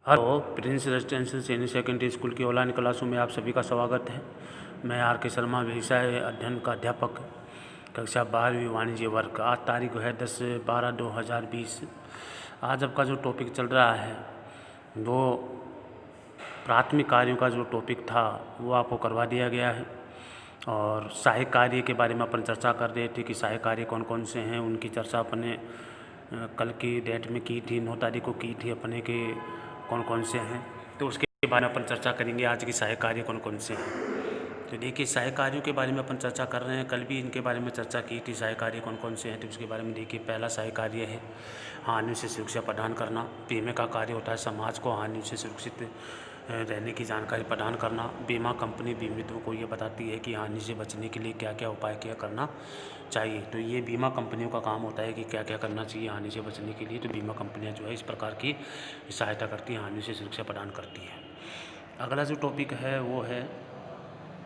Hello, Prince residential senior secondary school की online क्लासों में आप सभी का स्वागत है। मैं आर के शर्मा, विषय अध्ययन का अध्यापक, कक्षा 12वीं वाणिज्य वर्ग। आज तारीख है 10/12/2020। आज आपका जो टॉपिक चल रहा है वो प्राथमिक कार्यों का जो टॉपिक था वो आपको करवा दिया गया है। और सहायक कार्य के बारे में अपन चर्चा कर रहे थे कि सहायक कार्य कौन कौन से हैं। उनकी चर्चा अपने कल की डेट में की थी, 9 तारीख को की थी अपने के कौन कौन से हैं। तो उसके बारे में अपन चर्चा करेंगे आज की सहायक कार्य कौन कौन से हैं। तो देखिए, सहायक कार्यों के बारे में अपन चर्चा कर रहे हैं। कल भी इनके बारे में चर्चा की थी, सहायक कार्य कौन कौन से हैं। तो उसके बारे में देखिए, पहला सहायक कार्य है हानि से सुरक्षा प्रदान करना। बीमे का कार्य होता है समाज को हानि से सुरक्षित रहने की जानकारी प्रदान करना। बीमा कंपनी बीमितों को ये बताती है कि हानि से बचने के लिए क्या क्या उपाय क्या करना चाहिए। तो ये बीमा कंपनियों का काम होता है कि क्या क्या करना चाहिए हानि से बचने के लिए। तो बीमा कंपनियां जो है इस प्रकार की सहायता करती हैं, हानि से सुरक्षा प्रदान करती हैं। अगला जो टॉपिक है वो है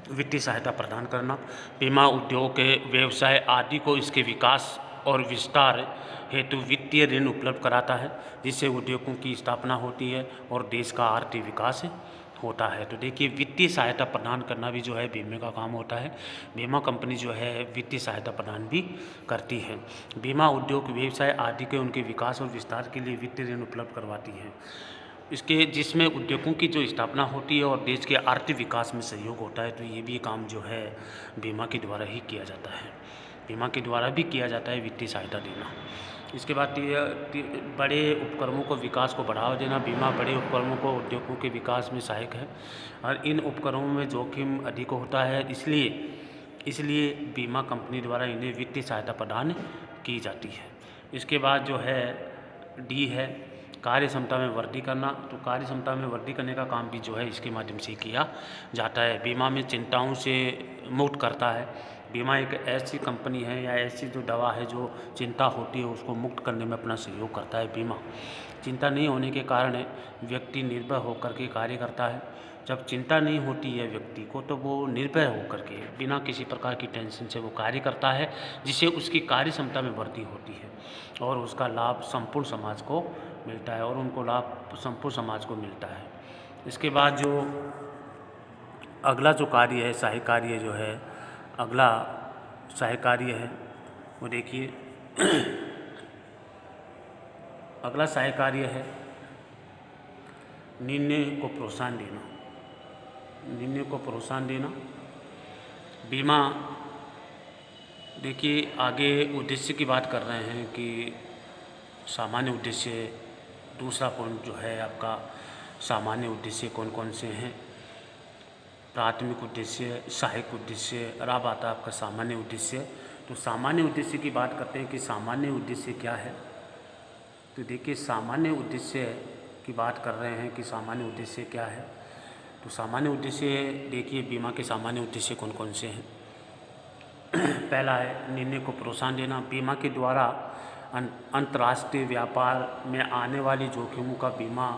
वित्तीय सहायता प्रदान करना। बीमा उद्योग के व्यवसाय आदि को इसके विकास और विस्तार हेतु वित्तीय ऋण उपलब्ध कराता है, जिससे उद्योगों की स्थापना होती है और देश का आर्थिक विकास होता है। तो देखिए, वित्तीय सहायता प्रदान करना भी जो है बीमे का काम होता है। बीमा कंपनी जो है वित्तीय सहायता प्रदान भी करती है। बीमा उद्योग व्यवसाय आदि के उनके विकास और विस्तार के लिए वित्तीय ऋण उपलब्ध करवाती है, इसके जिसमें उद्योगों की जो स्थापना होती है और देश के आर्थिक विकास में सहयोग होता है। तो ये भी काम जो है बीमा के द्वारा ही किया जाता है। बीमा के द्वारा भी किया जाता है वित्तीय सहायता देना। इसके बाद बड़े उपक्रमों को विकास को बढ़ावा देना। बीमा बड़े उपक्रमों को उद्योगों के विकास में सहायक है और इन उपक्रमों में जोखिम अधिक होता है, इसलिए बीमा कंपनी द्वारा इन्हें वित्तीय सहायता प्रदान की जाती है। इसके बाद जो है डी है कार्य क्षमता में वृद्धि करना। तो कार्य क्षमता में वृद्धि करने का काम भी जो है इसके माध्यम से किया जाता है। बीमा में चिंताओं से मुक्त करता है। बीमा एक ऐसी कंपनी है या ऐसी जो दवा है जो चिंता होती है उसको मुक्त करने में अपना सहयोग करता है। बीमा चिंता नहीं होने के कारण व्यक्ति निर्भय होकर के कार्य करता है। जब चिंता नहीं होती है व्यक्ति को तो वो निर्भय होकर के बिना किसी प्रकार की टेंशन से वो कार्य करता है, जिससे उसकी कार्य क्षमता में वृद्धि होती है और उसका लाभ संपूर्ण समाज को मिलता है और उनको लाभ संपूर्ण समाज को मिलता है। इसके बाद जो अगला जो कार्य है सहायक कार्य जो है, अगला सहायक कार्य है वो देखिए अगला सहायक कार्य है निर्णय को प्रोत्साहन देना। निर्णय को प्रोत्साहन देना। बीमा देखिए आगे उद्देश्य की बात कर रहे हैं कि सामान्य उद्देश्य, दूसरा पॉइंट जो है आपका सामान्य उद्देश्य कौन कौन से हैं, प्राथमिक उद्देश्य, सहायक उद्देश्य और अब आता है आपका सामान्य उद्देश्य। तो सामान्य उद्देश्य की बात करते हैं कि सामान्य उद्देश्य क्या है। तो देखिए, सामान्य उद्देश्य की बात कर रहे हैं कि सामान्य उद्देश्य क्या है। तो सामान्य उद्देश्य देखिए, बीमा के सामान्य उद्देश्य कौन कौन से हैं। पहला है निर्णय को प्रोत्साहन देना। बीमा के द्वारा अंतर्राष्ट्रीय व्यापार में आने वाली जोखिमों का बीमा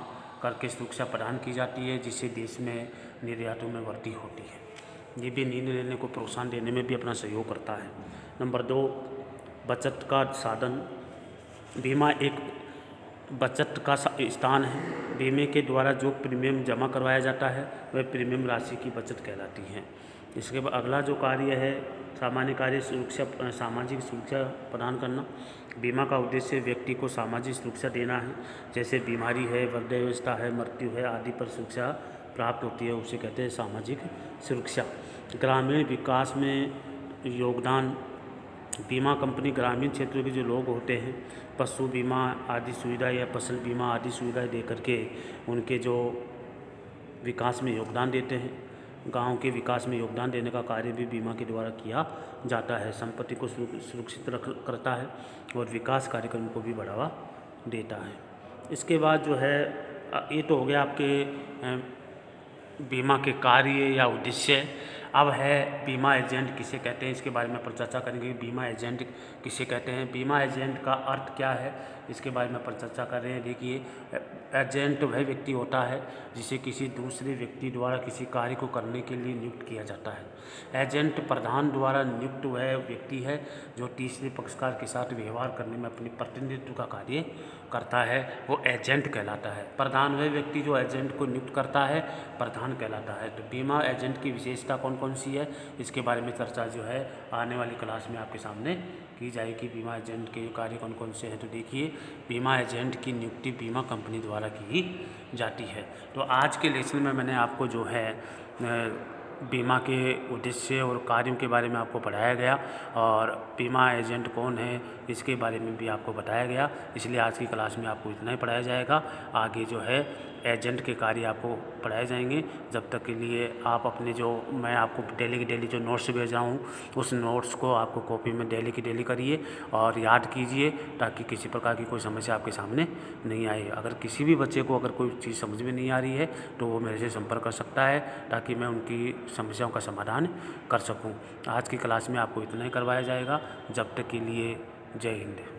करके सुरक्षा प्रदान की जाती है, जिससे देश में निर्यातों में वृद्धि होती है। ये भी निर्णय लेने को प्रोत्साहन देने में भी अपना सहयोग करता है। नंबर 2, बचत का साधन। बीमा एक बचत का स्थान है। बीमे के द्वारा जो प्रीमियम जमा करवाया जाता है वह प्रीमियम राशि की बचत कहलाती है। इसके बाद अगला जो कार्य है सामान्य कार्य सुरक्षा, सामाजिक सुरक्षा प्रदान करना। बीमा का उद्देश्य व्यक्ति को सामाजिक सुरक्षा देना है, जैसे बीमारी है, वृद्धावस्था है, मृत्यु है आदि पर सुरक्षा प्राप्त होती है, उसे कहते हैं सामाजिक सुरक्षा। ग्रामीण विकास में योगदान। बीमा कंपनी ग्रामीण क्षेत्रों के जो लोग होते हैं पशु बीमा आदि सुविधा या फसल बीमा आदि सुविधाएं दे करके उनके जो विकास में योगदान देते हैं। गांव के विकास में योगदान देने का कार्य भी बीमा के द्वारा किया जाता है। संपत्ति को सुरक्षित करता है और विकास कार्यक्रम को भी बढ़ावा देता है। इसके बाद जो है ये तो हो गया आपके बीमा के कार्य या उद्देश्य। अब है बीमा एजेंट किसे कहते हैं, इसके बारे में पर चर्चा करेंगे। बीमा एजेंट किसे कहते हैं। बीमा एजेंट का अर्थ क्या है इसके बारे में पर चर्चा कर रहे हैं। देखिए, एजेंट वह व्यक्ति होता है जिसे किसी दूसरे व्यक्ति द्वारा किसी कार्य को करने के लिए नियुक्त किया जाता है। एजेंट प्रधान द्वारा नियुक्त वह व्यक्ति है जो तीसरे पक्षकार के साथ व्यवहार करने में अपनी प्रतिनिधित्व का कार्य करता है, वो एजेंट कहलाता है। प्रधान वह व्यक्ति जो एजेंट को नियुक्त करता है प्रधान कहलाता है। तो बीमा एजेंट की विशेषता कौन कौन सी है, इसके बारे में चर्चा जो है आने वाली क्लास में आपके सामने की जाएगी। बीमा एजेंट के कार्य कौन कौन से हैं, तो देखिए, बीमा एजेंट की नियुक्ति बीमा कंपनी द्वारा की जाती है। तो आज के लेसन में मैंने आपको जो है बीमा के उद्देश्य और कार्यों के बारे में आपको पढ़ाया गया और बीमा एजेंट कौन है इसके बारे में भी आपको बताया गया। इसलिए आज की क्लास में आपको इतना ही पढ़ाया जाएगा। आगे जो है एजेंट के कार्य आपको पढ़ाए जाएंगे। जब तक के लिए आप अपने जो मैं आपको डेली की डेली जो नोट्स भेज रहा हूँ उस नोट्स को आपको कॉपी में डेली की डेली करिए और याद कीजिए, ताकि किसी प्रकार की कोई समस्या आपके सामने नहीं आए। अगर किसी भी बच्चे को अगर कोई चीज़ समझ में नहीं आ रही है तो वो मेरे से संपर्क कर सकता है, ताकि मैं उनकी समस्याओं का समाधान कर सकूं। आज की क्लास में आपको इतना ही करवाया जाएगा। जब तक के लिए जय हिंद।